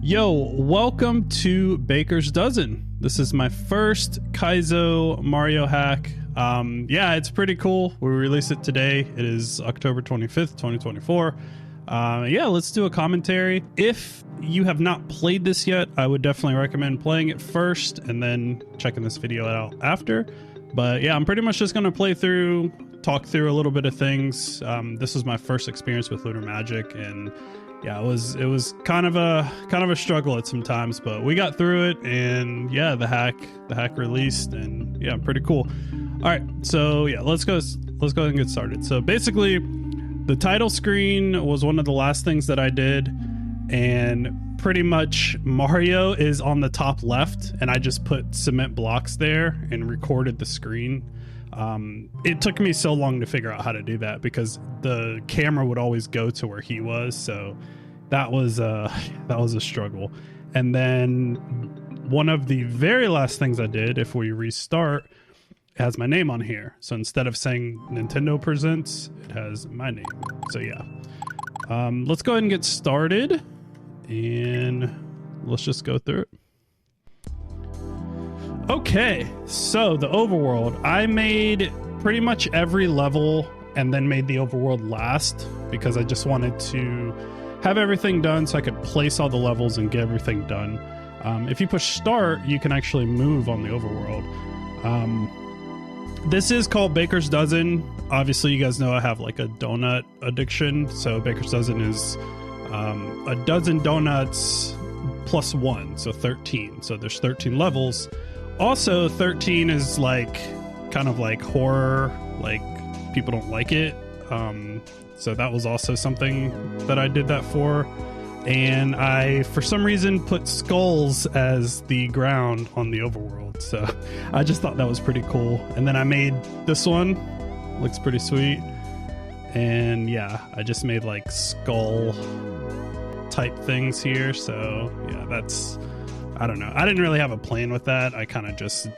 Yo, welcome to Baker's Dozen. This is my first Kaizo Mario hack. Yeah, it's pretty cool. We released it today. It is October 25th, 2024. Yeah, let's do a commentary. If you have not played this yet, I would definitely recommend playing it first and then checking this video out after. But yeah, I'm pretty much just going to play through, talk through a little bit of things. This was my first experience with Lunar Magic, and yeah, it was kind of a struggle at some times, but we got through it, and yeah, the hack released, and yeah, pretty cool. All right, so yeah, let's go ahead and get started. So basically, the title screen was one of the last things that I did, and pretty much Mario is on the top left, and I just put cement blocks there and recorded the screen. It took me so long to figure out how to do that because the camera would always go to where he was, so that was a struggle. And then one of the very last things I did, if we restart, it has my name on here. So instead of saying Nintendo Presents, it has my name. So yeah, let's go ahead and get started, and let's just go through it. Okay, so the overworld, I made pretty much every level and then made the overworld last because I just wanted to have everything done so I could place all the levels and get everything done. If you push start, you can actually move on the overworld. This is called Baker's Dozen. Obviously, you guys know I have like a donut addiction, so Baker's Dozen is a dozen donuts plus one, so 13. So there's 13 levels. Also, 13 is like kind of like horror, like people don't like it. So that was also something that I did that for. And I, for some reason, put skulls as the ground on the overworld. So I just thought that was pretty cool. And then I made this one. Looks pretty sweet. And yeah, I just made like skull type things here. So yeah, that's... I don't know. I didn't really have a plan with that. I kind of just,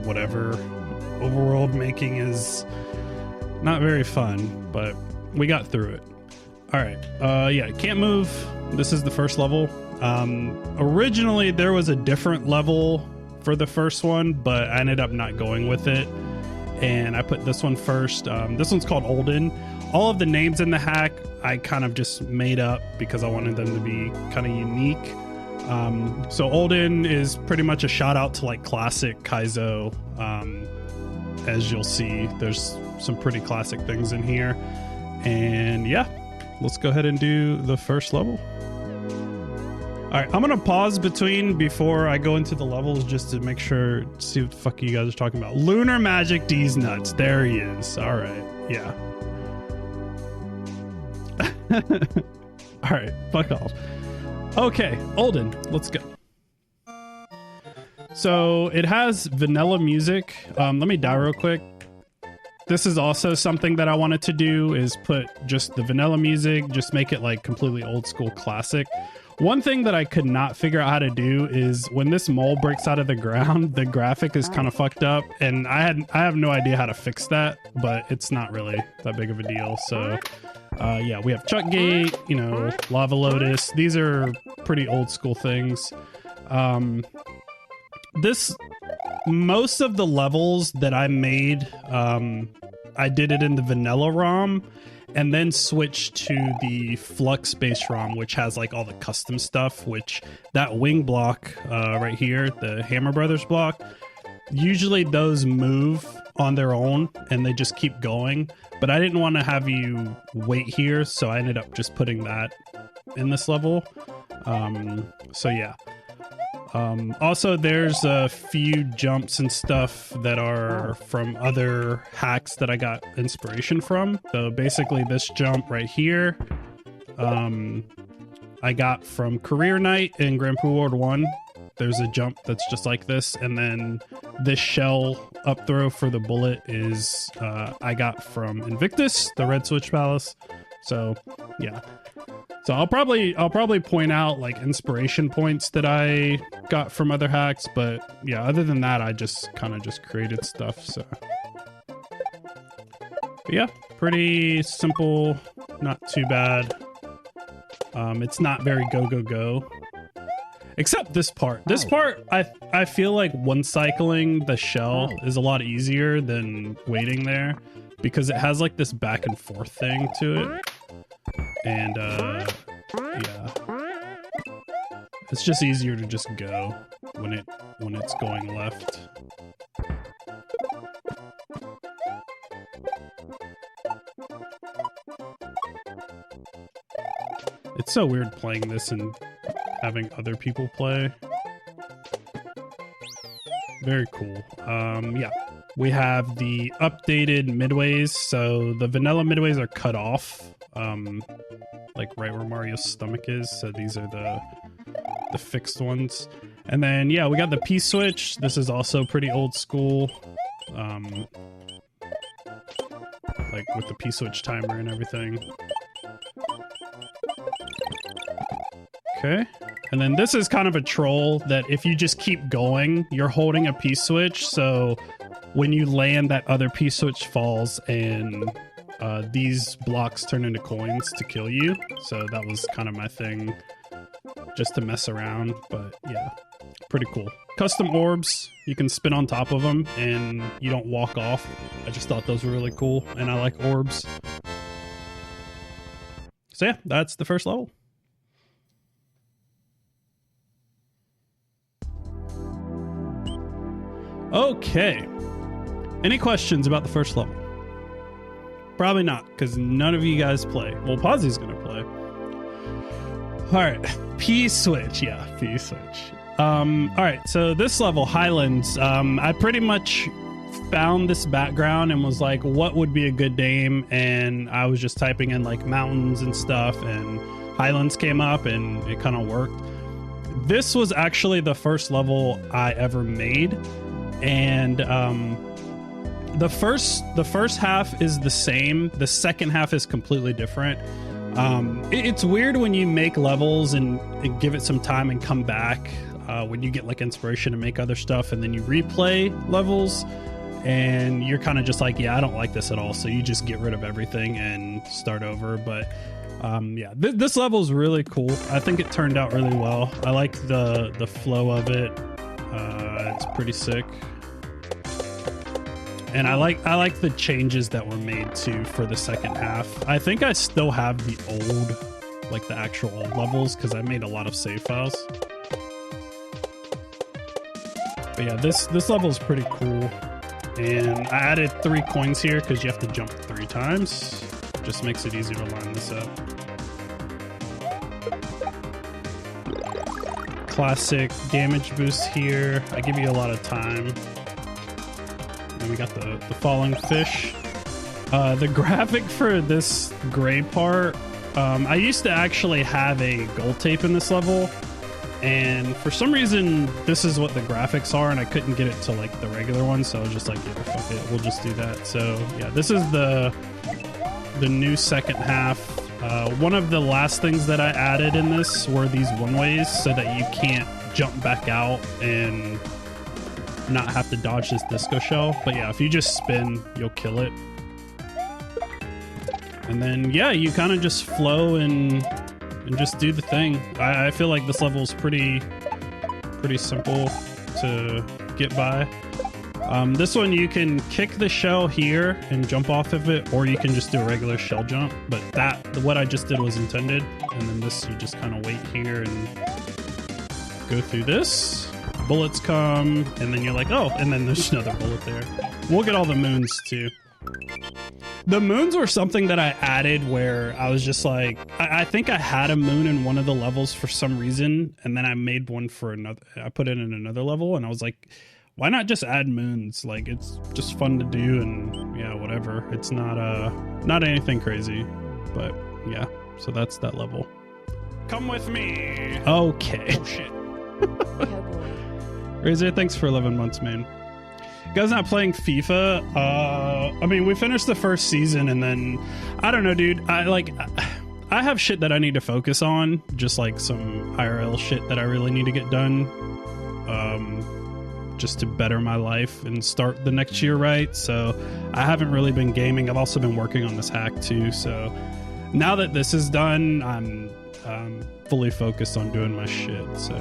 whatever. Overworld making is not very fun, but we got through it. All right. Yeah, can't move. This is the first level. Originally, there was a different level for the first one, but I ended up not going with it. And I put this one first. This one's called Olden. All of the names in the hack, I kind of just made up because I wanted them to be kind of unique. So Olden is pretty much a shout out to like classic Kaizo. As you'll see, there's some pretty classic things in here. And yeah, let's go ahead and do the first level. All right, I'm going to pause before I go into the levels just to make sure, see what the fuck you guys are talking about. Lunar Magic D's nuts. There he is. All right. Yeah. All right. Fuck off. Okay, Olden, let's go. So it has vanilla music. Let me die real quick. This is also something that I wanted to do, is put just the vanilla music, just make it like completely old school classic. One thing that I could not figure out how to do is when this mole breaks out of the ground, the graphic is kind of fucked up, and I have no idea how to fix that, but it's not really that big of a deal. So yeah, we have Chuck Gate, you know, Lava Lotus. These are pretty old school things. Most of the levels that I made, I did it in the vanilla ROM and then switched to the Flux based ROM, which has like all the custom stuff, which that wing block right here, the Hammer Brothers block, usually those move on their own and they just keep going. But I didn't want to have you wait here, so I ended up just putting that in this level. So yeah. Also, there's a few jumps and stuff that are from other hacks that I got inspiration from. So basically this jump right here, I got from Career Night in Grand Prix World 1. There's a jump that's just like this, and then this shell up throw for the bullet is I got from Invictus, the Red Switch Palace. So yeah, so I'll probably point out like inspiration points that I got from other hacks, but yeah, other than that, I just kind of just created stuff. So but yeah, pretty simple, not too bad. It's not very go. Except this part. This part, I feel like one cycling the shell is a lot easier than waiting there because it has like this back and forth thing to it. And yeah. It's just easier to just go when it's going left. It's so weird playing this and having other people play. Very cool. Yeah, we have the updated midways. So the vanilla midways are cut off, like right where Mario's stomach is. So these are the fixed ones. And then yeah, we got the P switch. This is also pretty old school, like with the P switch timer and everything. Okay, and then this is kind of a troll that if you just keep going, you're holding a P switch, so when you land, that other P switch falls and these blocks turn into coins to kill you. So that was kind of my thing, just to mess around, but yeah, pretty cool. Custom orbs, you can spin on top of them and you don't walk off. I just thought those were really cool, and I like orbs. So yeah, that's the first level. Okay. Any questions about the first level? Probably not, because none of you guys play. Well, Pozzy's gonna play. Alright. P-switch. Yeah, P-switch. Alright, so this level, Highlands, I pretty much found this background and was like, what would be a good name? And I was just typing in like mountains and stuff, and Highlands came up and it kind of worked. This was actually the first level I ever made. And the first half is the same. The second half is completely different. It's weird when you make levels and give it some time and come back when you get like inspiration to make other stuff, and then you replay levels and you're kind of just like, yeah, I don't like this at all. So you just get rid of everything and start over. But yeah, this level is really cool. I think it turned out really well. I like the flow of it. It's pretty sick. And I like the changes that were made too for the second half. I think I still have the old, like the actual old levels, because I made a lot of save files. But yeah, this level is pretty cool. And I added 3 coins here because you have to jump 3 times. Just makes it easier to line this up. Classic damage boost here. I give you a lot of time. And we got the falling fish. The graphic for this gray part, I used to actually have a gold tape in this level, and for some reason this is what the graphics are, and I couldn't get it to like the regular one, so I was just like, yeah, fuck it, we'll just do that. So yeah, this is the new second half. One of the last things that I added in this were these one-ways so that you can't jump back out and not have to dodge this disco shell. But yeah, if you just spin, you'll kill it. And then yeah, you kind of just flow and just do the thing. I feel like this level is pretty simple to get by. This one you can kick the shell here and jump off of it, or you can just do a regular shell jump. But what I just did was intended. And then this, you just kind of wait here and go through this. Bullets come, and then you're like, oh, and then there's another bullet there. We'll get all the moons too. The moons were something that I added where I was just like, I think I had a moon in one of the levels for some reason, and then I made one for another. I put it in another level, and I was like, why not just add moons? Like, it's just fun to do, and yeah, whatever. It's not anything crazy, but yeah. So that's that level. Come with me. Okay. Oh shit. Razor, thanks for 11 months, man. You guys not playing FIFA? I mean, we finished the first season, and then I don't know, dude. I have shit that I need to focus on, just like some IRL shit that I really need to get done, just to better my life and start the next year right. So I haven't really been gaming. I've also been working on this hack too. So now that this is done, fully focused on doing my shit. So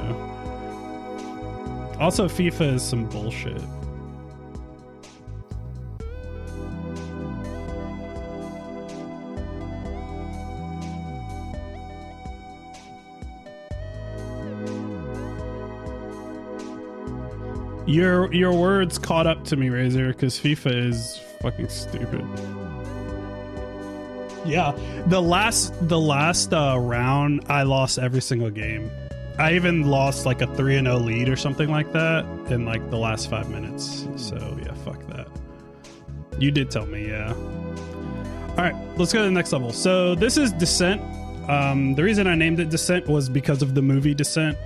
also FIFA is some bullshit. Your words caught up to me, Razor, because FIFA is fucking stupid. Yeah, the last round, I lost every single game. I even lost like a 3-0 lead or something like that in like the last 5 minutes. So yeah, fuck that. You did tell me, yeah. All right, let's go to the next level. So this is Descent. The reason I named it Descent was because of the movie Descent.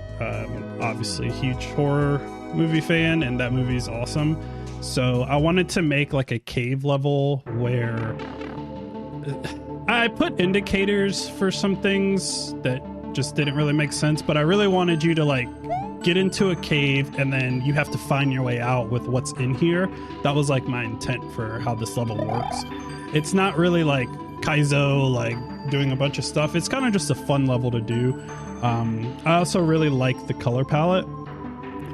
Obviously, huge horror movie fan, and that movie is awesome. So I wanted to make like a cave level where I put indicators for some things that just didn't really make sense, but I really wanted you to like get into a cave and then you have to find your way out with what's in here. That was like my intent for how this level works. It's not really like Kaizo, like doing a bunch of stuff. It's kind of just a fun level to do. I also really like the color palette.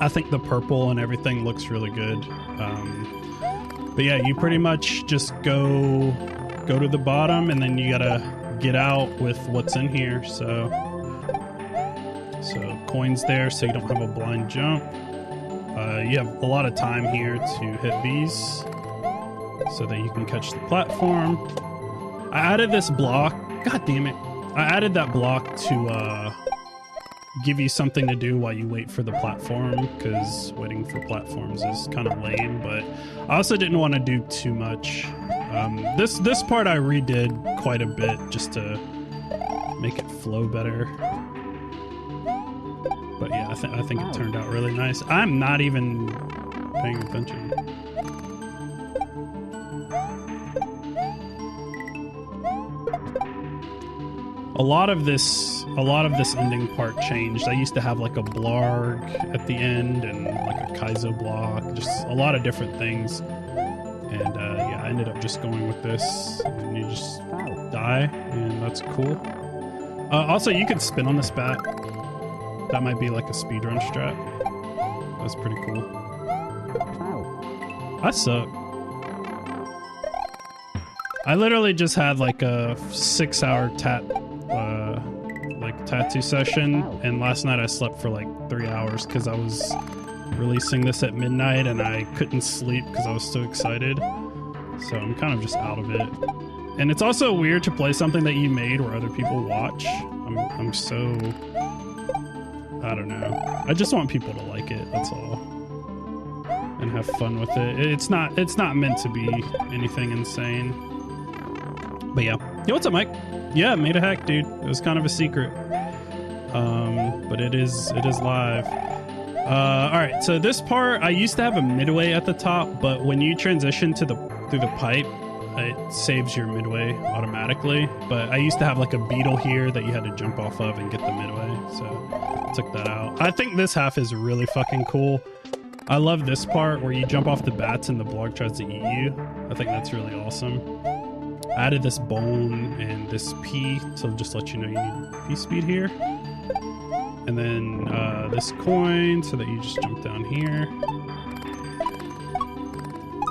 I think the purple and everything looks really good. But yeah, you pretty much just go to the bottom and then you gotta get out with what's in here. So coins there so you don't have a blind jump. You have a lot of time here to hit these so that you can catch the platform. I added this block. God damn it. I added that block to give you something to do while you wait for the platform, because waiting for platforms is kind of lame, but I also didn't want to do too much. This part I redid quite a bit just to make it flow better. But yeah, I think it turned out really nice. I'm not even paying attention. A lot of this ending part changed. I used to have like a blarg at the end and like a Kaizo block, just a lot of different things. And yeah, I ended up just going with this, and you just die, and that's cool. Also, you can spin on this bat. That might be like a speedrun strat. That's pretty cool. I suck. I literally just had like a 6-hour tattoo session, and last night I slept for like 3 hours because I was releasing this at midnight and I couldn't sleep because I was so excited. So I'm kind of just out of it. And it's also weird to play something that you made where other people watch. I'm so, I don't know. I just want people to like it, that's all. And have fun with it. It's not meant to be anything insane. But yeah. Yo, what's up, Mike? Yeah, made a hack, dude. It was kind of a secret. But it is live. Alright, so this part, I used to have a midway at the top, but when you transition through the pipe, it saves your midway automatically. But I used to have like a beetle here that you had to jump off of and get the midway, so I took that out. I think this half is really fucking cool. I love this part where you jump off the bats and the blog tries to eat you. I think that's really awesome. I added this bone and this P to just let you know you need P speed here. And then this coin so that you just jump down here.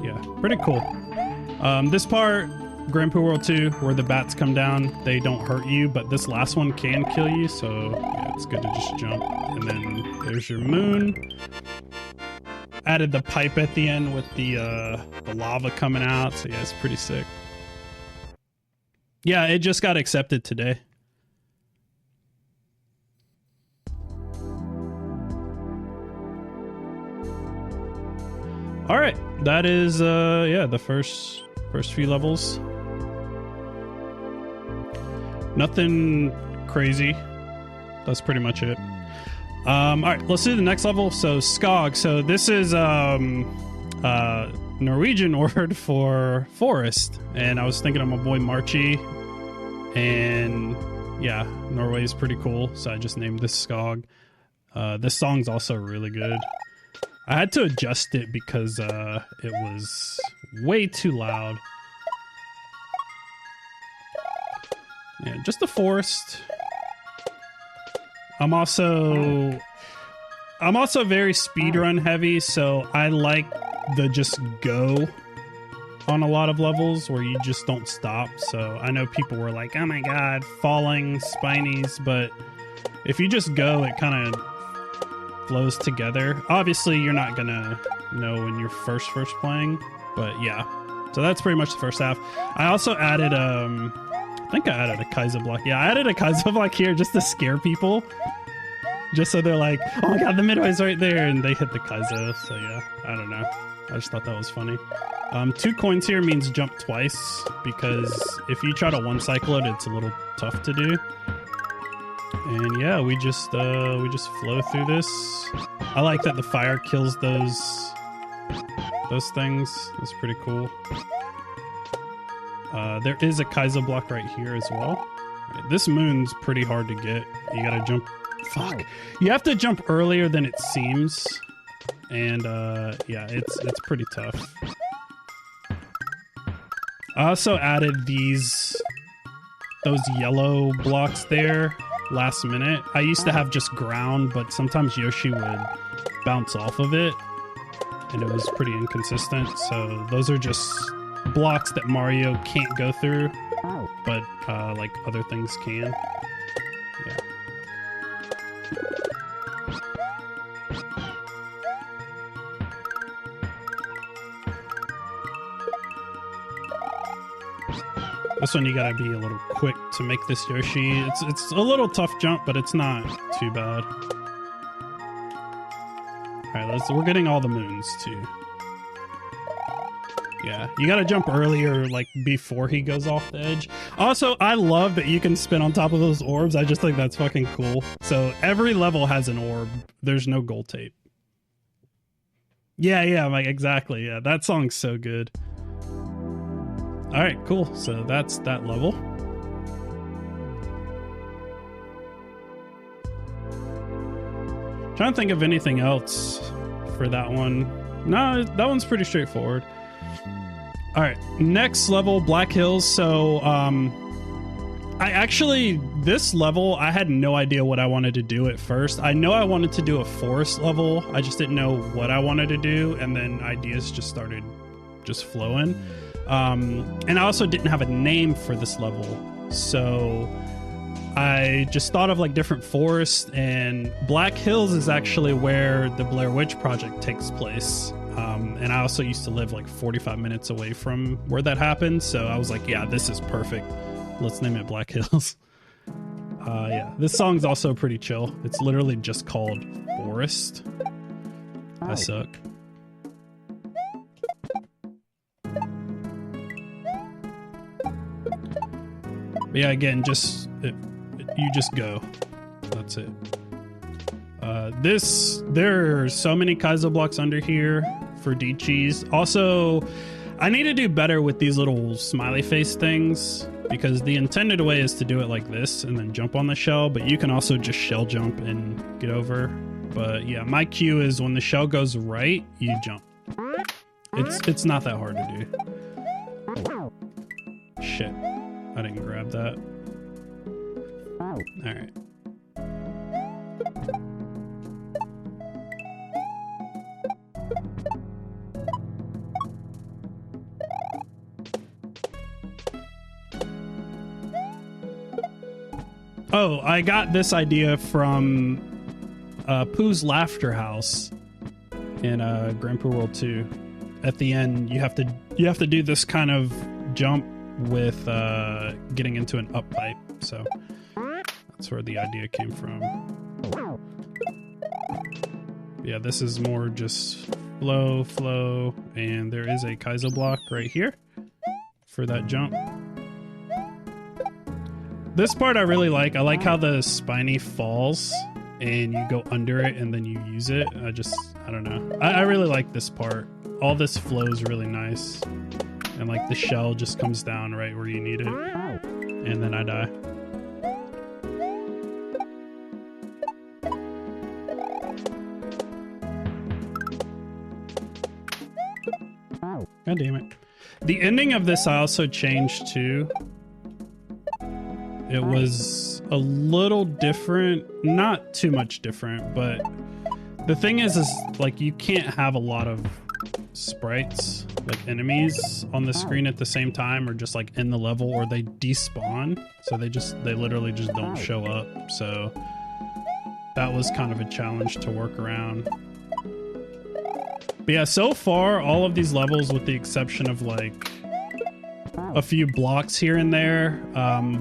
Yeah, pretty cool. This part, Grand Poo World 2, where the bats come down, they don't hurt you, but this last one can kill you, so yeah, it's good to just jump. And then there's your moon. Added the pipe at the end with the lava coming out, so yeah, it's pretty sick. Yeah, it just got accepted today. All right, that is yeah, the first few levels. Nothing crazy. That's pretty much it. All right, let's do the next level. So Skog. So this is Norwegian word for forest, and I was thinking of my boy Marchie, and yeah, Norway is pretty cool, so I just named this Skog. This song's also really good. I had to adjust it because it was way too loud. Yeah, just the forest. I'm also very speedrun heavy, so I like the just go on a lot of levels where you just don't stop. So I know people were like, oh my god, falling spinies, but if you just go, it kind of flows together. Obviously you're not gonna know when you're first playing, but yeah. So that's pretty much the first half. I also added I think I added a Kaiser block. Yeah, I added a Kaiser block here just to scare people, just so they're like, oh my god, the midway's right there, and they hit the Kaiser. So yeah, I don't know, I just thought that was funny. 2 coins here means jump twice, because if you try to one cycle it, it's a little tough to do. And yeah, we just flow through this. I like that the fire kills those things. That's pretty cool. There is a Kaiser block right here as well. This moon's pretty hard to get. You gotta jump. Fuck. You have to jump earlier than it seems. And yeah, it's pretty tough. I also added those yellow blocks there last minute. I used to have just ground, but sometimes Yoshi would bounce off of it, and it was pretty inconsistent. So those are just blocks that Mario can't go through, but like other things can. Yeah. This one you gotta be a little quick to make this Yoshi. It's a little tough jump, but it's not too bad. Alright, we're getting all the moons too. Yeah, you gotta jump earlier, like before he goes off the edge. Also, I love that you can spin on top of those orbs. I just think that's fucking cool. So every level has an orb. There's no gold tape. Yeah, like exactly. Yeah, that song's so good. All right, cool. So that's that level. Trying to think of anything else for that one. No, that one's pretty straightforward. All right, next level, Black Hills. So this level, I had no idea what I wanted to do at first. I know I wanted to do a forest level. I just didn't know what I wanted to do. And then ideas just started just flowing. And I also didn't have a name for this level. So I just thought of like different forests, and Black Hills is actually where the Blair Witch Project takes place. And I also used to live like 45 minutes away from where that happened. So I was like, yeah, this is perfect. Let's name it Black Hills. Yeah, this song's also pretty chill. It's literally just called Forest. I suck. But yeah, again, you just go. That's it. There are so many Kaizo blocks under here for D-Cheese. Also, I need to do better with these little smiley face things, because the intended way is to do it like this and then jump on the shell, but you can also just shell jump and get over. But yeah, my cue is when the shell goes right, you jump. It's not that hard to do. Shit. I didn't grab that. All right. Oh, I got this idea from Pooh's Laughter House in Grand Pooh World 2. At the end, you have to do this kind of jump with getting into an up pipe. So that's where the idea came from. Yeah, this is more just flow, and there is a Kaizo block right here for that jump. This part I really like. I like how the spiny falls and you go under it and then you use it. I don't know. I really like this part. All this flows really nice. And like the shell just comes down right where you need it. And then I die. God damn it. The ending of this I also changed too. It was a little different, not too much different, but the thing is like you can't have a lot of sprites, like enemies on the screen at the same time, or just like in the level, or they despawn. So they literally just don't show up. So that was kind of a challenge to work around. But yeah, so far, all of these levels, with the exception of like a few blocks here and there,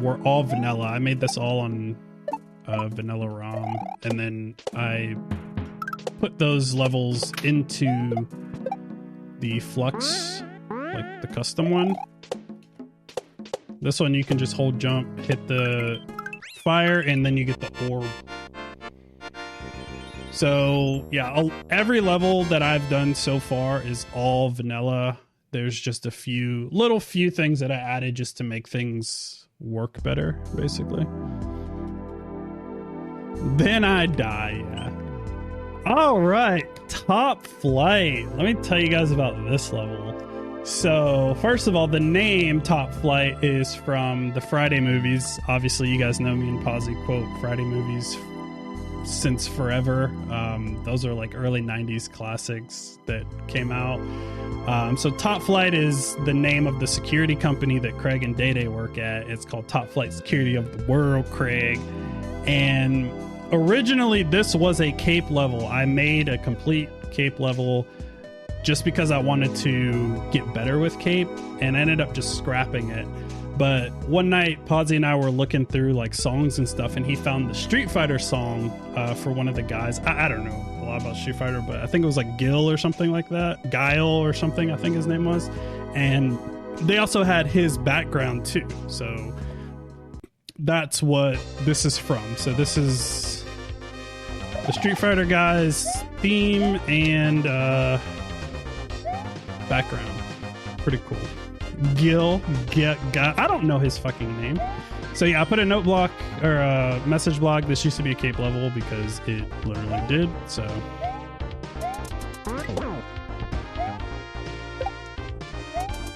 were all vanilla. I made this all on vanilla ROM, and then I put those levels into the Flux, like the custom one. This one you can just hold jump, hit the fire, and then you get the orb. So yeah, every level that I've done so far is all vanilla. There's just a few things that I added just to make things work better, basically. Then I die, yeah. All right, Top Flight. Let me tell you guys about this level. So first of all, the name Top Flight is from the Friday movies. Obviously, you guys know me and Posy quote Friday movies since forever. Those are like early 90s classics that came out. So Top Flight is the name of the security company that Craig and Day Day work at. It's called Top Flight Security of the World, Craig. And originally this was a cape level. I made a complete cape level just because I wanted to get better with cape, and I ended up just scrapping it. But one night, Posy and I were looking through like songs and stuff, and he found the Street Fighter song for one of the guys. I don't know a lot about Street Fighter, but I think it was like Gil or something like that. Guile or something, I think his name was. And they also had his background too. So that's what this is from. So this is the Street Fighter guy's theme and background. Pretty cool. Gil, I don't know his fucking name. So yeah, I put a note block or a message block. This used to be a cape level because it literally did. So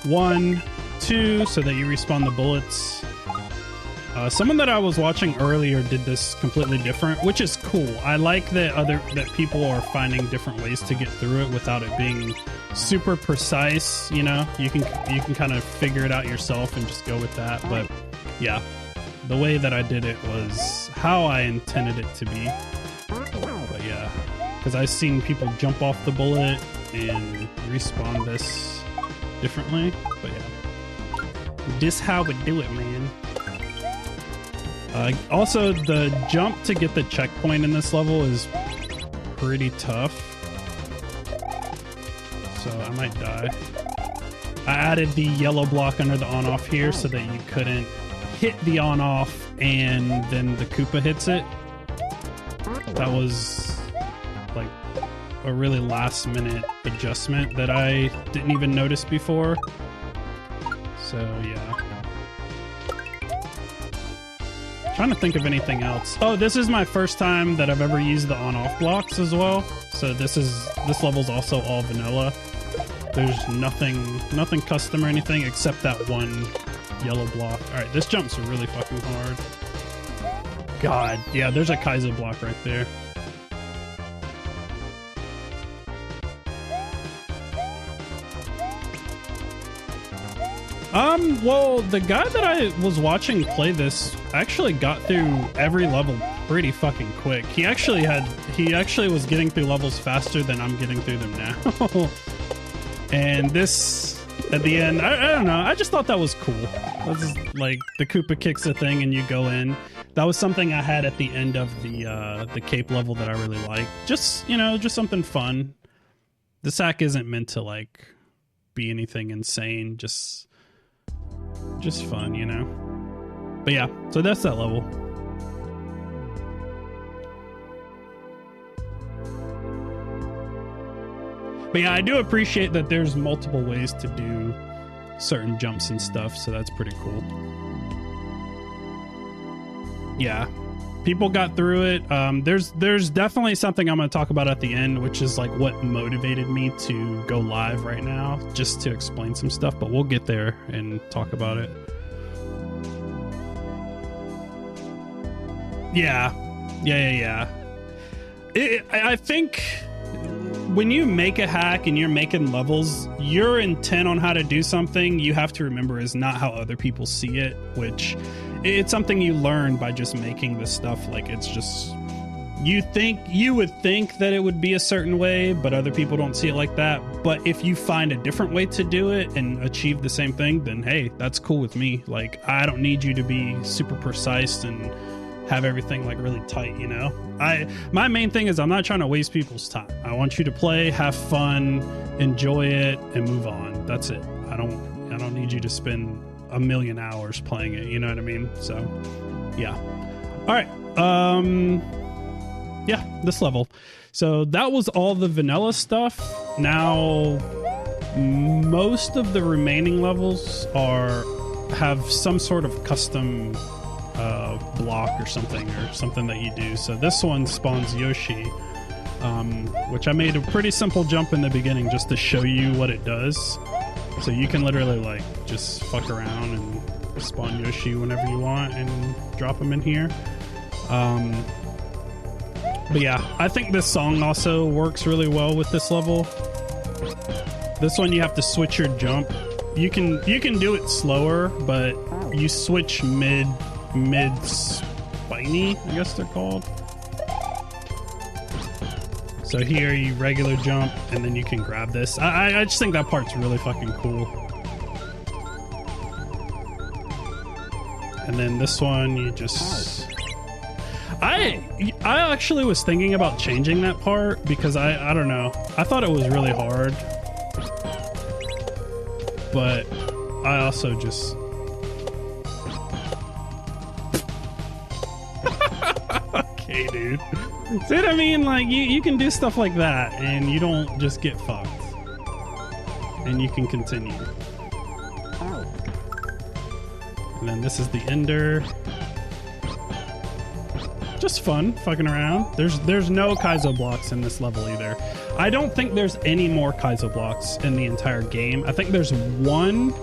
1, 2, so that you respawn the bullets. Someone that I was watching earlier did this completely different, which is cool. I like that people are finding different ways to get through it without it being super precise. You know, you can kind of figure it out yourself and just go with that. But yeah, the way that I did it was how I intended it to be. But yeah, because I've seen people jump off the bullet and respawn this differently. But yeah, this how we do it, man. Also, the jump to get the checkpoint in this level is pretty tough. So I might die. I added the yellow block under the on-off here so that you couldn't hit the on-off and then the Koopa hits it. That was like a really last-minute adjustment that I didn't even notice before. So yeah. Trying to think of anything else. Oh, this is my first time that I've ever used the on-off blocks as well. So this level's also all vanilla. There's nothing custom or anything except that one yellow block. All right, this jump's really fucking hard. God, yeah, there's a Kaizo block right there. Well, the guy that I was watching play this actually got through every level pretty fucking quick. He actually was getting through levels faster than I'm getting through them now. And this, at the end, I don't know, I just thought that was cool. This is like the Koopa kicks a thing and you go in. That was something I had at the end of the cape level that I really liked. Just, you know, just something fun. The sack isn't meant to like be anything insane, just fun, you know. But yeah, so that's that level. But yeah, I do appreciate that there's multiple ways to do certain jumps and stuff, so that's pretty cool. Yeah, people got through it. There's definitely something I'm going to talk about at the end, which is like what motivated me to go live right now, just to explain some stuff, but we'll get there and talk about it. Yeah. I think when you make a hack and you're making levels, your intent on how to do something, you have to remember, is not how other people see it, which it's something you learn by just making this stuff. Like, it's just, you would think that it would be a certain way, but other people don't see it like that. But if you find a different way to do it and achieve the same thing, then hey, that's cool with me. Like, I don't need you to be super precise and have everything like really tight, you know? My main thing is I'm not trying to waste people's time. I want you to play, have fun, enjoy it, and move on. That's it. I don't need you to spend a million hours playing it, you know what I mean? So yeah. All right. Yeah, this level. So that was all the vanilla stuff. Now most of the remaining levels have some sort of custom block or something that you do. So this one spawns Yoshi, which I made a pretty simple jump in the beginning just to show you what it does. So you can literally like just fuck around and spawn Yoshi whenever you want and drop him in here. But yeah, I think this song also works really well with this level. This one you have to switch your jump. You can do it slower, but you switch mid spiny, I guess they're called. So here you regular jump and then you can grab this. I just think that part's really fucking cool. And then this one you just, I actually was thinking about changing that part because I don't know. I thought it was really hard. But I also just okay, dude. See what I mean? Like you can do stuff like that and you don't just get fucked. And you can continue. And then this is the ender. Just fun fucking around. There's no Kaizo blocks in this level either. I don't think there's any more Kaizo blocks in the entire game. I think there's one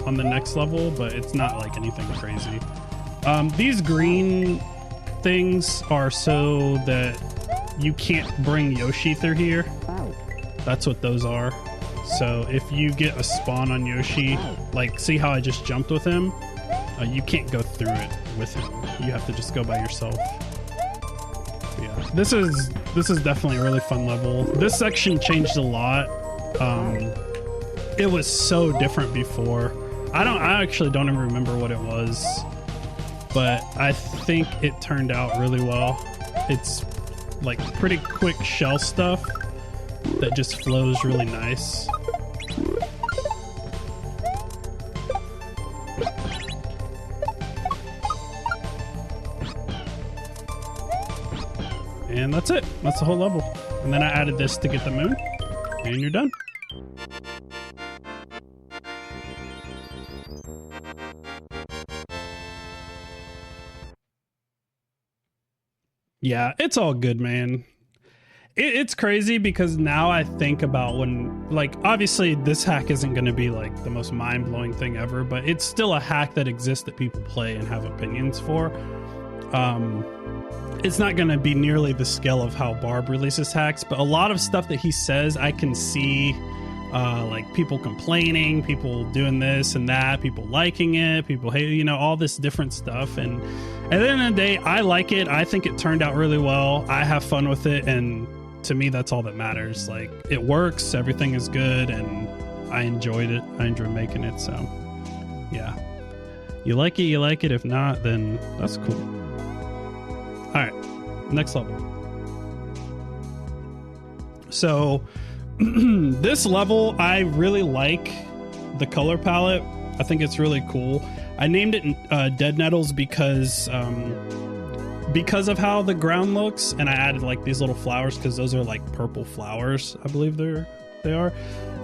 on the next level, but it's not like anything crazy. These green things are so that you can't bring Yoshi through here. That's what those are. So if you get a spawn on Yoshi, like see how I just jumped with him? You can't go through it with him. You have to just go by yourself. Yeah, this is definitely a really fun level. This section changed a lot. It was so different before. I actually don't even remember what it was, but I think it turned out really well. It's like pretty quick shell stuff that just flows really nice. And that's it. That's the whole level. And then I added this to get the moon. And you're done. Yeah, it's all good, man. It's crazy because now I think about when, like, obviously this hack isn't going to be like the most mind-blowing thing ever, but it's still a hack that exists that people play and have opinions for. It's not going to be nearly the scale of how Barb releases hacks, but a lot of stuff that he says, I can see like people complaining, people doing this and that, people liking it, people hate, you know, all this different stuff. And at the end of the day, I like it. I think it turned out really well. I have fun with it. And to me, that's all that matters. Like, it works, everything is good, and I enjoyed it. I enjoy making it. So yeah, you like it, you like it. If not, then that's cool. All right, next level. So this level, I really like the color palette. I think it's really cool. I named it Dead Nettles because of how the ground looks, and I added like these little flowers because those are like purple flowers, I believe they are.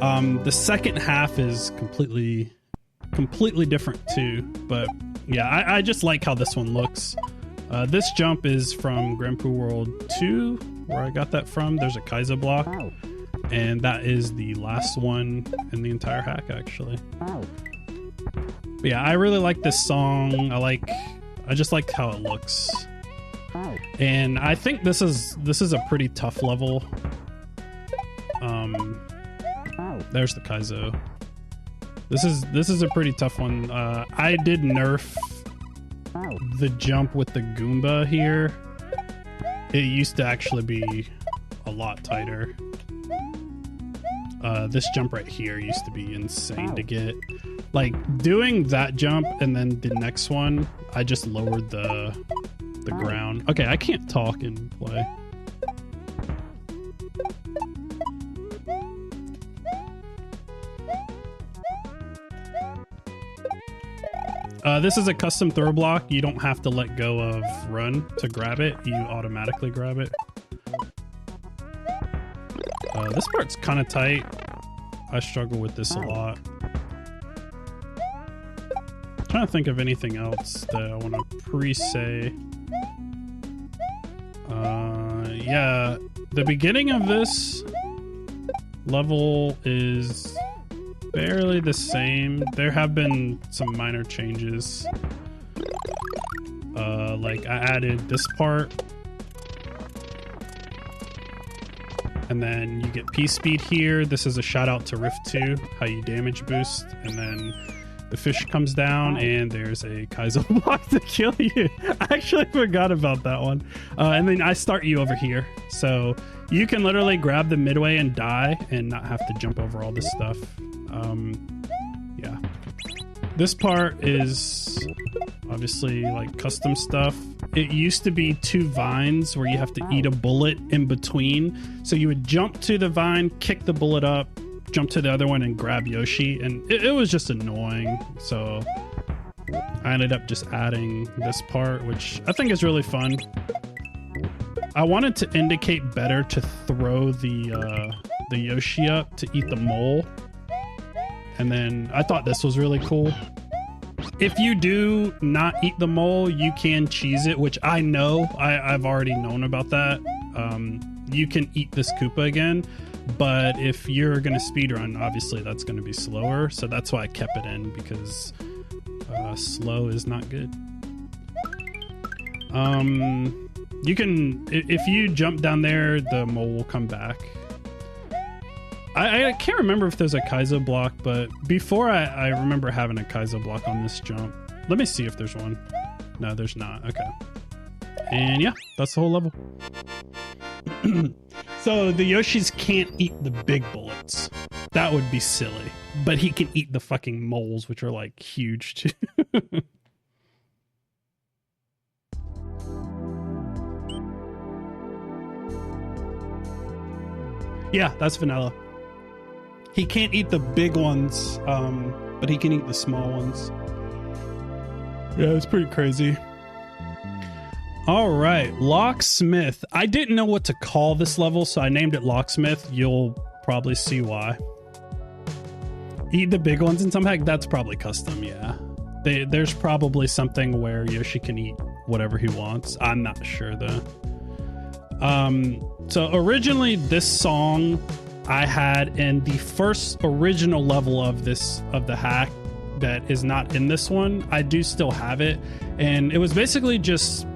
The second half is completely different too, but yeah, I just like how this one looks. This jump is from Grand Poo World 2, where I got that from. There's a Kaizo block, and that is the last one in the entire hack, actually. But yeah, I really like this song. I just like how it looks. And I think this is a pretty tough level. There's the Kaizo. This is a pretty tough one. I did nerf the jump with the Goomba here. It used to actually be a lot tighter. This jump right here used to be insane to get. Like doing that jump and then the next one, I just lowered the ground. Okay, I can't talk and play. This is a custom throw block. You don't have to let go of run to grab it. You automatically grab it. This part's kind of tight. I struggle with this a lot. I'm trying to think of anything else that I want to pre-say. Yeah, the beginning of this level is barely the same. There have been some minor changes. Like I added this part. And then you get P-Speed here. This is a shout out to Rift 2, how you damage boost. And then the fish comes down and there's a Kaizo block to kill you. I actually forgot about that one. And then I start you over here. So you can literally grab the midway and die and not have to jump over all this stuff. Yeah. This part is obviously like custom stuff. It used to be 2 vines where you have to eat a bullet in between. So you would jump to the vine, kick the bullet up, jump to the other one and grab Yoshi. And it was just annoying. So I ended up just adding this part, which I think is really fun. I wanted to indicate better to throw the Yoshi up to eat the mole. And then I thought this was really cool. If you do not eat the mole, you can cheese it, which I know. I've already known about that. You can eat this Koopa again, but if you're going to speedrun, obviously that's going to be slower. So that's why I kept it in, because slow is not good. You can, if you jump down there, the mole will come back. I can't remember if there's a Kaizo block, but before I remember having a Kaizo block on this jump. Let me see if there's one. No, there's not. Okay. And yeah, that's the whole level. So the Yoshis can't eat the big bullets. That would be silly. But he can eat the fucking moles, which are like huge too. Yeah, that's vanilla. He can't eat the big ones, but he can eat the small ones. Yeah, it's pretty crazy. All right, Locksmith. I didn't know what to call this level, so I named it Locksmith. You'll probably see why. Eat the big ones in some hack. That's probably custom, yeah. There's probably something where Yoshi can eat whatever he wants. I'm not sure, though. So originally, this song I had in the first original level of the hack that is not in this one. I do still have it, and it was basically just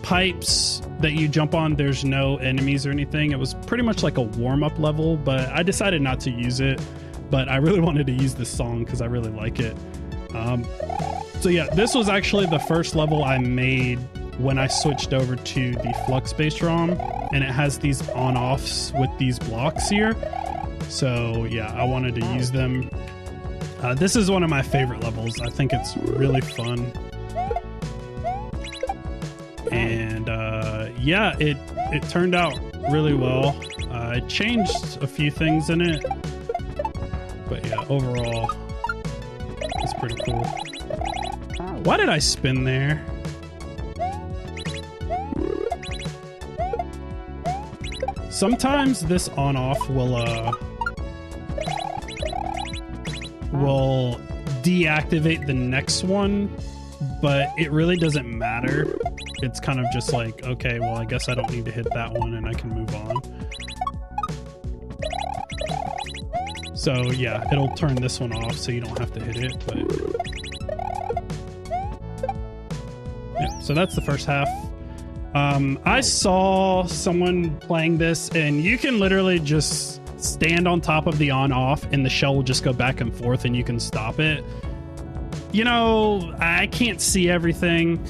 pipes that you jump on. There's no enemies or anything. It was pretty much like a warm-up level, but I decided not to use it. But I really wanted to use this song because I really like it. So yeah, this was actually the first level I made when I switched over to the Flux-based ROM, and it has these on-offs with these blocks here. So yeah, I wanted to use them. This is one of my favorite levels. I think it's really fun. And yeah, it turned out really well. I changed a few things in it, but yeah, overall, it's pretty cool. Why did I spin there? Sometimes this on-off will deactivate the next one, but it really doesn't matter. It's kind of just like, okay, well, I guess I don't need to hit that one and I can move on. So yeah, it'll turn this one off so you don't have to hit it, but yeah, so that's the first half. I saw someone playing this, and you can literally just stand on top of the on off and the shell will just go back and forth and you can stop it. You know, I can't see everything,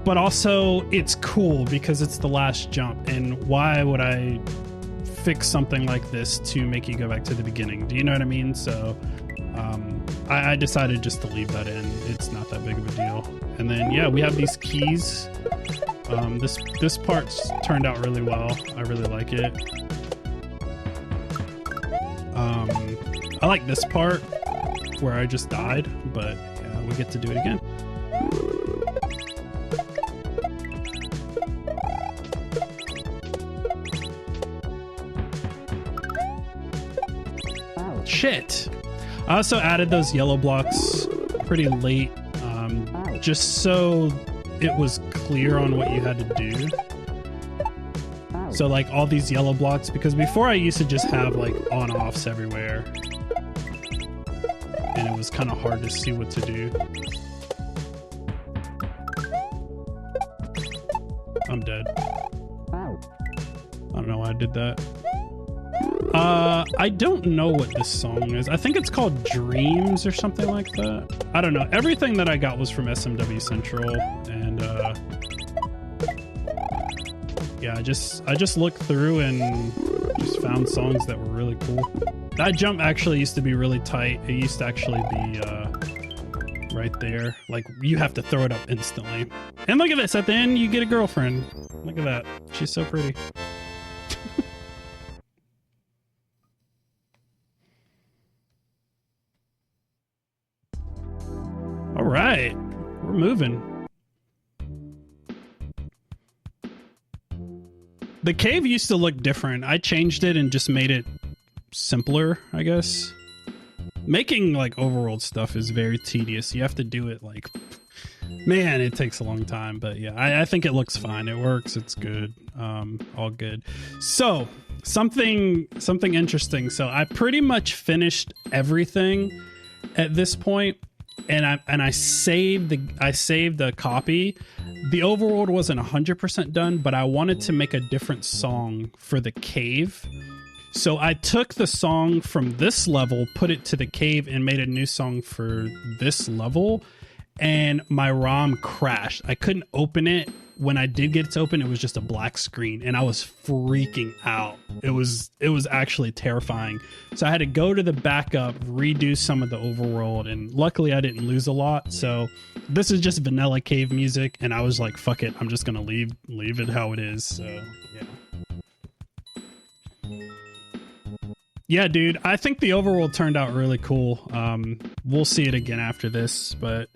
but also it's cool because it's the last jump, and why would I fix something like this to make you go back to the beginning? Do you know what I mean? So I decided just to leave that in. It's not that big of a deal. And then yeah, we have these keys. This part's turned out really well. I really like it. I like this part where I just died, but yeah, we get to do it again. Shit. I also added those yellow blocks pretty late, just so it was clear on what you had to do. So like all these yellow blocks, because before I used to just have like on-offs everywhere, and it was kind of hard to see what to do. I'm dead. I don't know why I did that. I don't know what this song is. I think it's called Dreams or something like that. I don't know. Everything that I got was from SMW Central, and yeah, I just looked through and just found songs that were really cool. That jump actually used to be really tight. It used to actually be right there. Like, you have to throw it up instantly. And look at this. At the end, you get a girlfriend. Look at that. She's so pretty. All right, we're moving. The cave used to look different. I changed it and just made it simpler, I guess. Making like overworld stuff is very tedious. You have to do it like, man, it takes a long time. But yeah, I think it looks fine. It works. It's good. All good. So something interesting. So I pretty much finished everything at this point. And I saved the copy. The overworld wasn't 100% done, but I wanted to make a different song for the cave. So I took the song from this level, put it to the cave, and made a new song for this level. And my ROM crashed. I couldn't open it. When I did get it to open, it was just a black screen, and I was freaking out. It was actually terrifying. So I had to go to the backup, redo some of the overworld, and luckily I didn't lose a lot. So this is just vanilla cave music, and I was like, fuck it, I'm just gonna leave it how it is. So yeah. Yeah, dude, I think the overworld turned out really cool. We'll see it again after this, but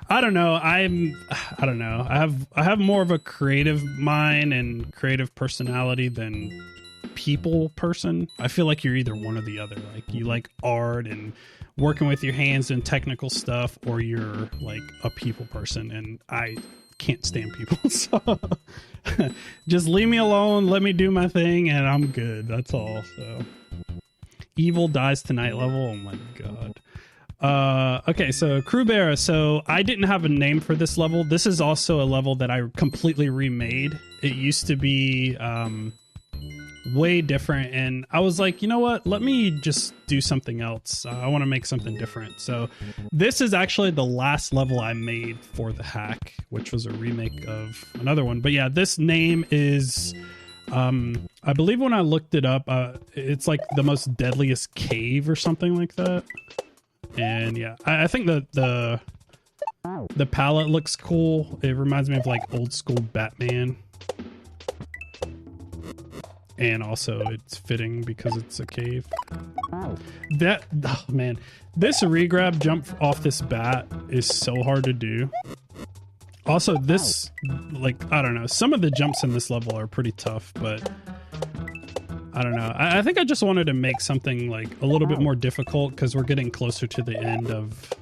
I don't know. I don't know. I have more of a creative mind and creative personality than people person. I feel like you're either one or the other. Like, you like art and working with your hands and technical stuff, or you're like a people person, and I can't stand people. So just leave me alone, let me do my thing, and I'm good. That's all. So evil dies tonight level. Oh my god. Okay, so Crew Bear. So I didn't have a name for this level. This is also a level that I completely remade. It used to be way different, and I was like, you know what, let me just do something else. I want to make something different. So this is actually the last level I made for the hack, which was a remake of another one. But yeah, this name is I believe when I looked it up, it's like the most deadliest cave or something like that. And yeah, I think that the palette looks cool. It reminds me of like old school Batman. And also it's fitting because it's a cave. That, oh man, this regrab jump off this bat is so hard to do. Also this, like, I don't know, some of the jumps in this level are pretty tough, but I don't know. I think I just wanted to make something like a little bit more difficult because we're getting closer to the end of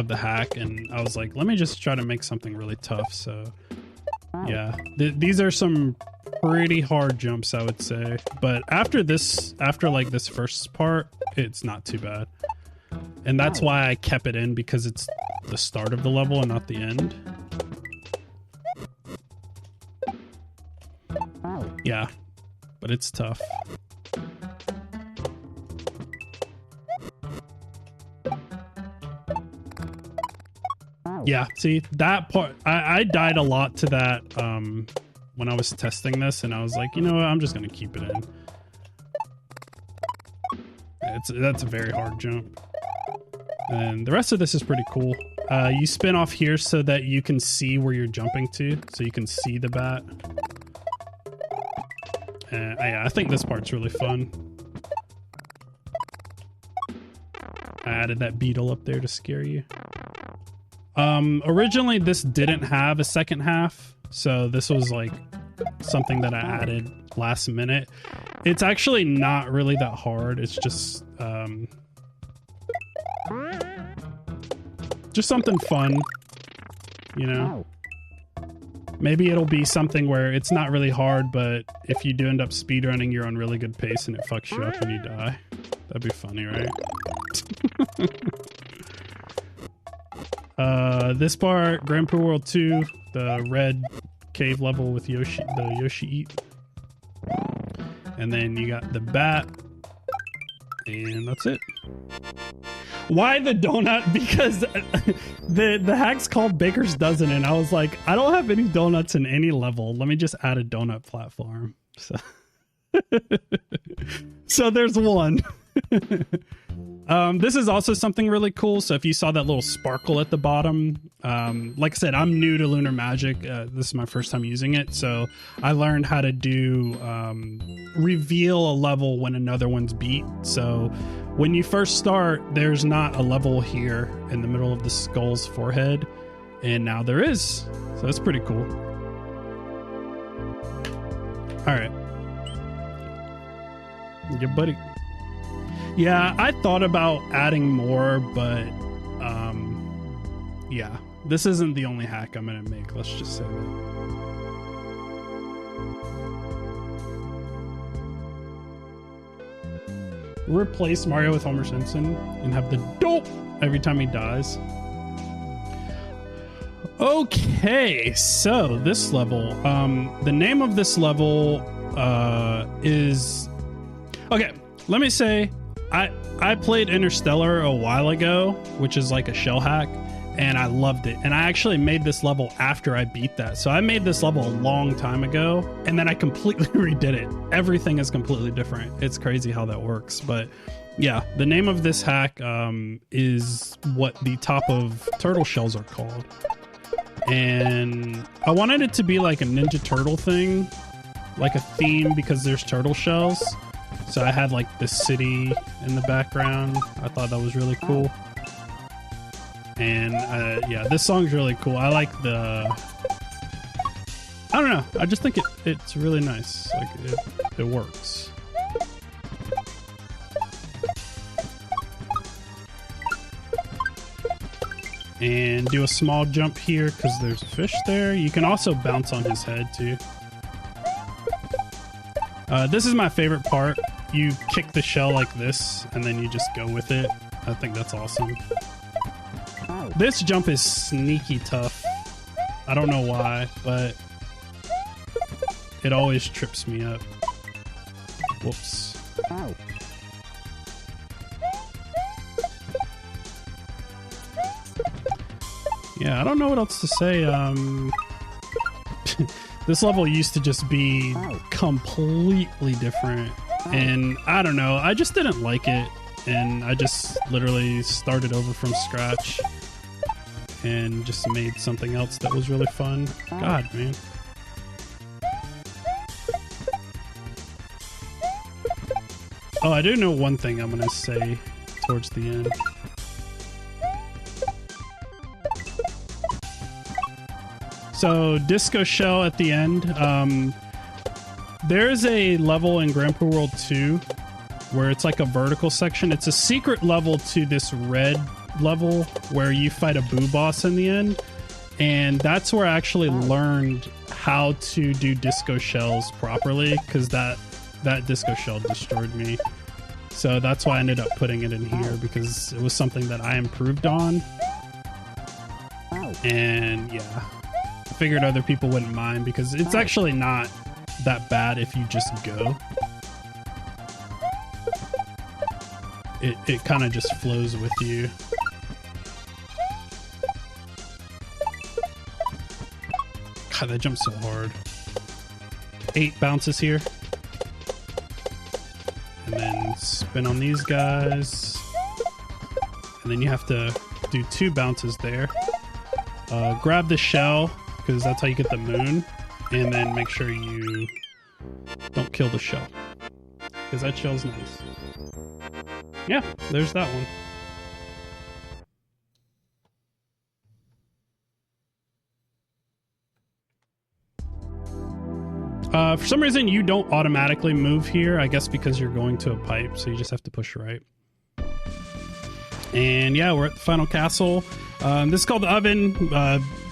the hack, and I was like, let me just try to make something really tough. So yeah, these are some pretty hard jumps, I would say, but after like this first part, it's not too bad, and that's why I kept it in, because it's the start of the level and not the end. Yeah, but it's tough. Yeah, see that part, I died a lot to that when I was testing this, and I was like, you know what, I'm just gonna keep it in. That's a very hard jump. And the rest of this is pretty cool. You spin off here so that you can see where you're jumping to, so you can see the bat. I think this part's really fun. I added that beetle up there to scare you. Originally this didn't have a second half, so this was like something that I added last minute. It's actually not really that hard. It's just something fun, you know. Maybe it'll be something where it's not really hard, but if you do end up speedrunning, you're on really good pace and it fucks you up and you die. That'd be funny, right? This part, Grand Prix World 2, the red cave level with Yoshi, the Yoshi Eat. And then you got the bat. And that's it. Why the donut? Because the hack's called Baker's Dozen, and I was like, I don't have any donuts in any level. Let me just add a donut platform. So, so there's one. This is also something really cool. So if you saw that little sparkle at the bottom, like I said, I'm new to Lunar Magic. This is my first time using it. So I learned how to do reveal a level when another one's beat. So when you first start, there's not a level here in the middle of the skull's forehead. And now there is. So that's pretty cool. All right. Yeah, buddy. Yeah, I thought about adding more, but yeah, this isn't the only hack I'm gonna make. Let's just say that. Replace Mario with Homer Simpson and have the dope every time he dies. Okay, so this level, the name of this level is, okay, let me say, I played Interstellar a while ago, which is like a shell hack, and I loved it. And I actually made this level after I beat that. So I made this level a long time ago, and then I completely redid it. Everything is completely different. It's crazy how that works. But yeah, the name of this hack is what the top of turtle shells are called. And I wanted it to be like a Ninja Turtle thing, like a theme, because there's turtle shells. So I had like the city in the background. I thought that was really cool. And yeah, this song's really cool. I like the, I don't know, I just think it's really nice. Like it works. And do a small jump here because there's a fish there. You can also bounce on his head too. This is my favorite part. You kick the shell like this, and then you just go with it. I think that's awesome. This jump is sneaky tough. I don't know why, but it always trips me up. Whoops. Yeah, I don't know what else to say. This level used to just be completely different, and I don't know, I just didn't like it, and I just literally started over from scratch and just made something else that was really fun. God, man. Oh, I do know one thing I'm gonna say towards the end. So, Disco Shell at the end. There's a level in Grand Prix World 2 where it's like a vertical section. It's a secret level to this red level where you fight a boo boss in the end. And that's where I actually learned how to do disco shells properly, because that disco shell destroyed me. So that's why I ended up putting it in here, because it was something that I improved on. And yeah, I figured other people wouldn't mind, because it's actually not that bad if you just go. It kind of just flows with you. God, that jumps so hard. 8 bounces here. And then spin on these guys. And then you have to do 2 bounces there. Grab the shell, because that's how you get the moon. And then make sure you don't kill the shell, because that shell's nice. Yeah, there's that one. For some reason, you don't automatically move here. I guess because you're going to a pipe, so you just have to push right. And yeah, we're at the final castle. This is called the oven.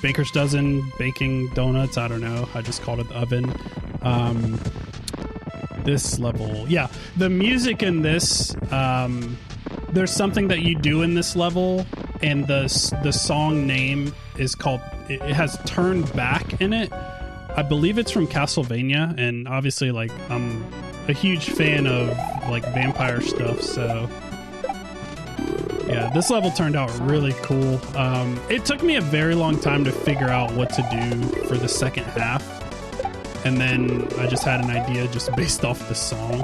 Baker's dozen, baking donuts. I don't know. I just called it the oven. This level, yeah, the music in this, there's something that you do in this level, and the song name is called, it has Turn Back in it. I believe it's from Castlevania, and obviously, like, I'm a huge fan of, like, vampire stuff, so yeah, this level turned out really cool. It took me a very long time to figure out what to do for the second half, and then I just had an idea just based off the song.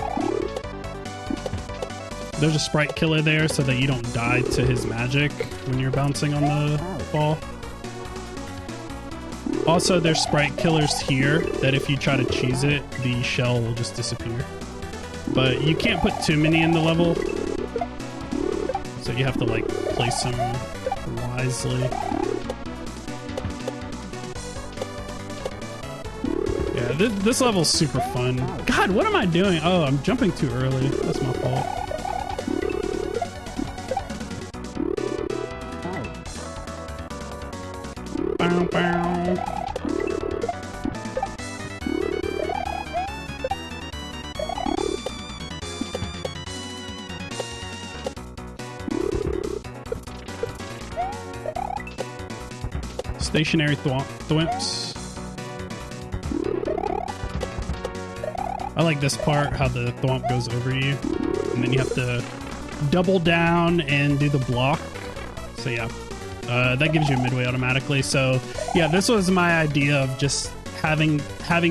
There's a sprite killer there so that you don't die to his magic when you're bouncing on the ball. Also, there's sprite killers here that if you try to cheese it, the shell will just disappear. But you can't put too many in the level, so you have to, like, place them wisely. Yeah, this level's super fun. God, what am I doing? Oh, I'm jumping too early. That's my fault. Bow, bow. Stationary thwimps. I like this part, how the thwomp goes over you, and then you have to double down and do the block. So yeah, that gives you a midway automatically. So yeah, this was my idea of just having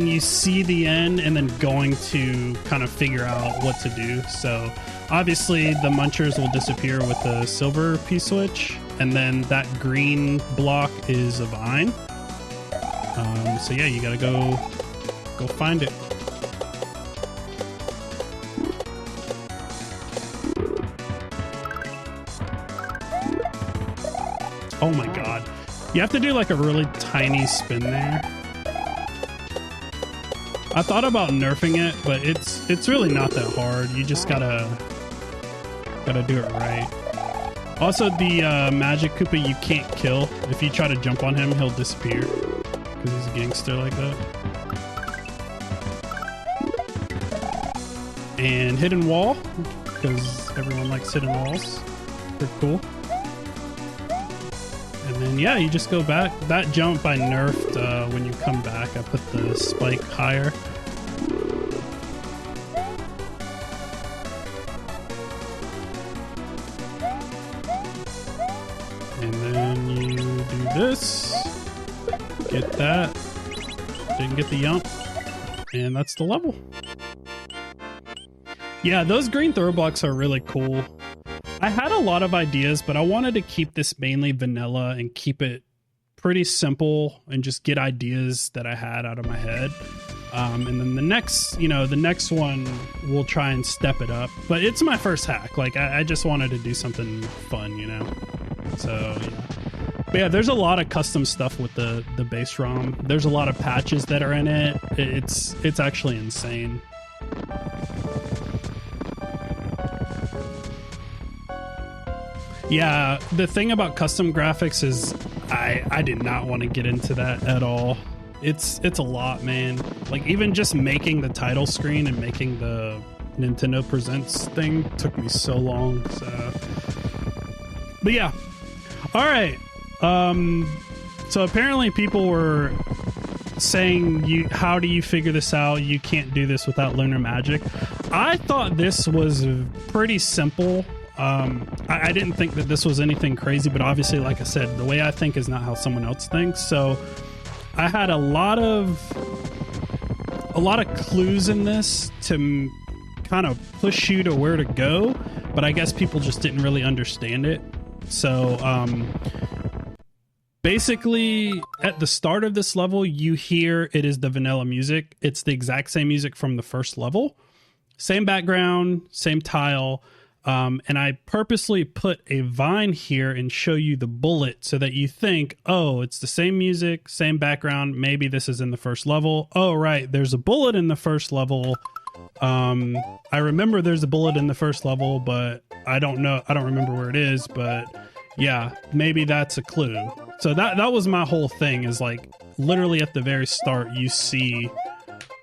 you see the end and then going to kind of figure out what to do. So obviously the munchers will disappear with the silver P-switch, and then that green block is a vine. So yeah, you gotta go find it. Oh my god. You have to do like a really tiny spin there. I thought about nerfing it, but it's really not that hard. You just gotta do it right. Also, the Magic Koopa you can't kill. If you try to jump on him, he'll disappear, because he's a gangster like that. And hidden wall, because everyone likes hidden walls. They're cool. And then yeah, you just go back. That jump I nerfed when you come back. I put the spike higher. And then you do this. Get that. Didn't get the jump. And that's the level. Yeah, those green throw blocks are really cool. I had a lot of ideas, but I wanted to keep this mainly vanilla and keep it pretty simple and just get ideas that I had out of my head. And then the next one, we'll try and step it up. But it's my first hack. Like, I just wanted to do something fun, you know? So, yeah. But yeah, there's a lot of custom stuff with the base ROM. There's a lot of patches that are in it. It's actually insane. Yeah, the thing about custom graphics is I did not want to get into that at all. It's a lot, man. Like, even just making the title screen and making the Nintendo Presents thing took me so long. So, but yeah. All right. So apparently people were saying how do you figure this out? You can't do this without lunar magic. I thought this was pretty simple. I didn't think that this was anything crazy, but obviously, like I said, the way I think is not how someone else thinks. So I had a lot of clues in this to kind of push you to where to go, but I guess people just didn't really understand it. So basically, at the start of this level, you hear it is the vanilla music. It's the exact same music from the first level. Same background, same tile. And I purposely put a vine here and show you the bullet so that you think, oh, it's the same music, same background. Maybe this is in the first level. Oh, right. There's a bullet in the first level. I remember there's a bullet in the first level, but I don't know. I don't remember where it is, but yeah, maybe that's a clue. So that was my whole thing, is like literally at the very start, you see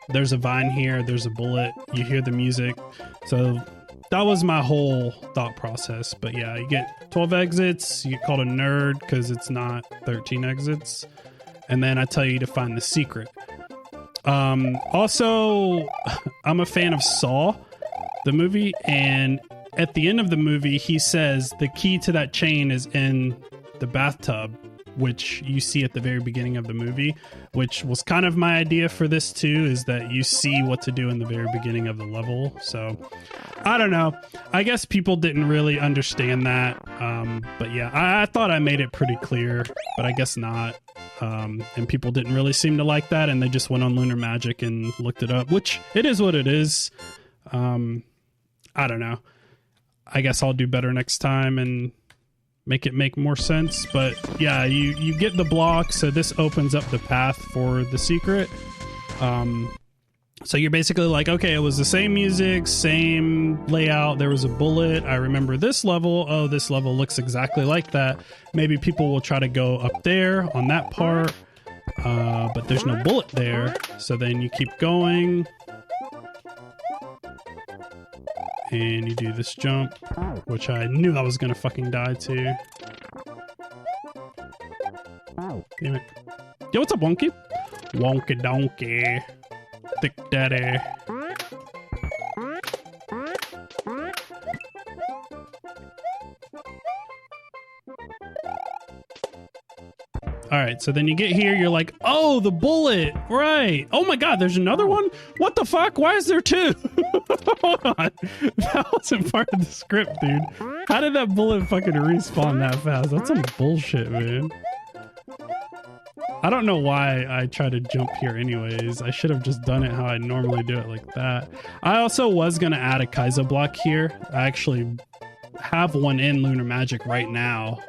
there's a vine here, there's a bullet, you hear the music. So that was my whole thought process. But yeah, you get 12 exits, you get called a nerd because it's not 13 exits. And then I tell you to find the secret. Also, I'm a fan of Saw, the movie, and at the end of the movie, he says the key to that chain is in the bathtub, which you see at the very beginning of the movie, which was kind of my idea for this too, is that you see what to do in the very beginning of the level. So I don't know. I guess people didn't really understand that. But yeah, I thought I made it pretty clear, but I guess not. And people didn't really seem to like that, and they just went on Lunar Magic and looked it up, which it is what it is. I don't know. I guess I'll do better next time and make it make more sense. But yeah, you get the block, so this opens up the path for the secret. So you're basically like, okay, it was the same music, same layout, there was a bullet, I remember this level, oh, this level looks exactly like that. Maybe people will try to go up there on that part, but there's no bullet there. So then you keep going, and you do this jump, which I knew I was gonna fucking die to. Damn it. Yo, what's up, Wonky? Wonky donkey. Thick daddy. Alright, so then you get here, you're like, oh, the bullet! Right! Oh my god, there's another one? What the fuck? Why is there two? Hold on. That wasn't part of the script, dude. How did that bullet fucking respawn that fast? That's some bullshit, man. I don't know why I try to jump here anyways. I should have just done it how I normally do it, like that. I also was going to add a Kaizo block here. I actually have one in Lunar Magic right now,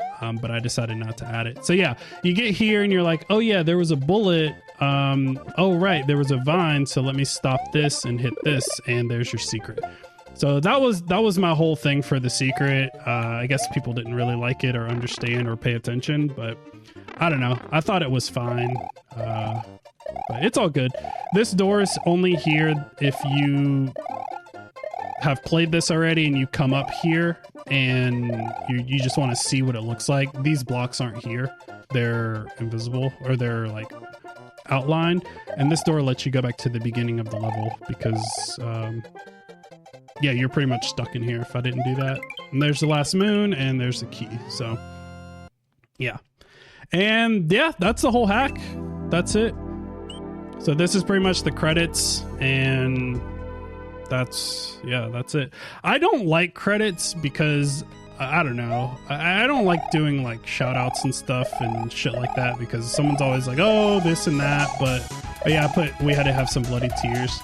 but I decided not to add it. So yeah, you get here and you're like, oh yeah, there was a bullet. Oh right, there was a vine, so let me stop this and hit this, and there's your secret. So that was my whole thing for the secret. I guess people didn't really like it or understand or pay attention, but I don't know. I thought it was fine, but it's all good. This door is only here if you have played this already and you come up here and you just want to see what it looks like. These blocks aren't here. They're invisible, or they're like outlined, and this door lets you go back to the beginning of the level because yeah, you're pretty much stuck in here if I didn't do that. And there's the last moon, and there's the key. So yeah. And yeah, that's the whole hack. That's it. So this is pretty much the credits, and that's it. I don't like credits because I don't know. I don't like doing like shout outs and stuff and shit like that, because someone's always like, oh, this and that. But yeah, we had to have some bloody tears.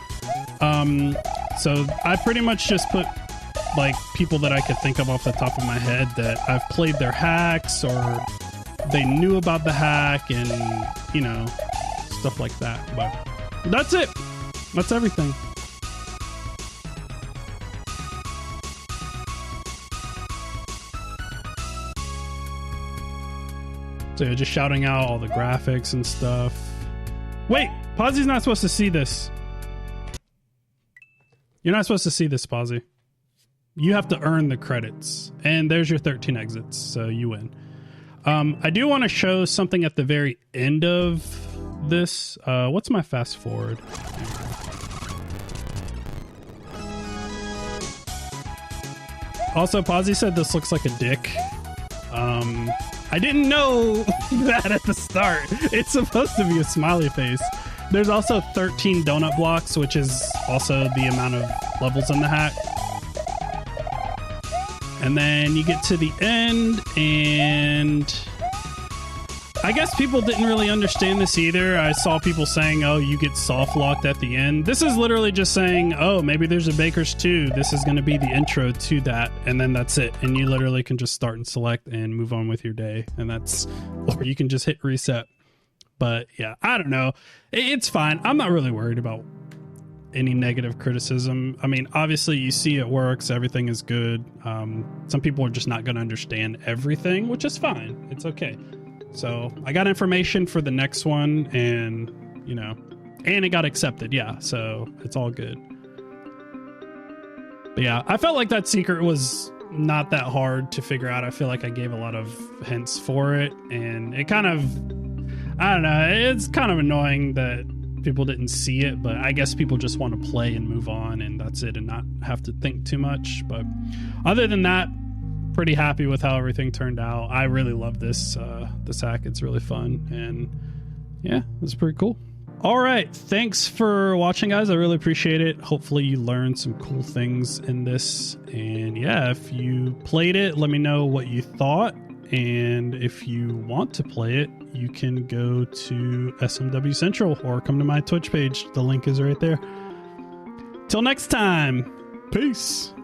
So I pretty much just put like people that I could think of off the top of my head that I've played their hacks, or they knew about the hack, and you know, stuff like that. But that's it. That's everything. So you're just shouting out all the graphics and stuff. Wait, Possy's not supposed to see this. You're not supposed to see this, Posy. You have to earn the credits. And there's your 13 exits, so you win. I do want to show something at the very end of this. What's my fast forward? Also, Posy said this looks like a dick. I didn't know that at the start. It's supposed to be a smiley face. There's also 13 donut blocks, which is also the amount of levels in the hat. And then you get to the end, and I guess people didn't really understand this either. I saw people saying, oh, you get soft locked at the end. This is literally just saying, oh, maybe there's a Baker's 2. This is going to be the intro to that, and then that's it. And you literally can just start and select and move on with your day. And that's, or you can just hit reset. But yeah, I don't know. It's fine. I'm not really worried about any negative criticism. I mean, obviously you see it works, everything is good. Some people are just not going to understand everything, which is fine. It's okay. So I got information for the next one, and you know, and it got accepted. Yeah, so it's all good. But yeah, I felt like that secret was not that hard to figure out. I feel like I gave a lot of hints for it, and it kind of, I don't know, it's kind of annoying that people didn't see it, but I guess people just want to play and move on, and that's it, and not have to think too much. But other than that, pretty happy with how everything turned out. I really love this hack. It's really fun, and yeah, it's pretty cool. All right, thanks for watching, guys. I really appreciate it. Hopefully you learned some cool things in this, and yeah, if you played it, let me know what you thought. And if you want to play it, you can go to SMW Central or come to my Twitch page. The link is right there. Till next time, peace.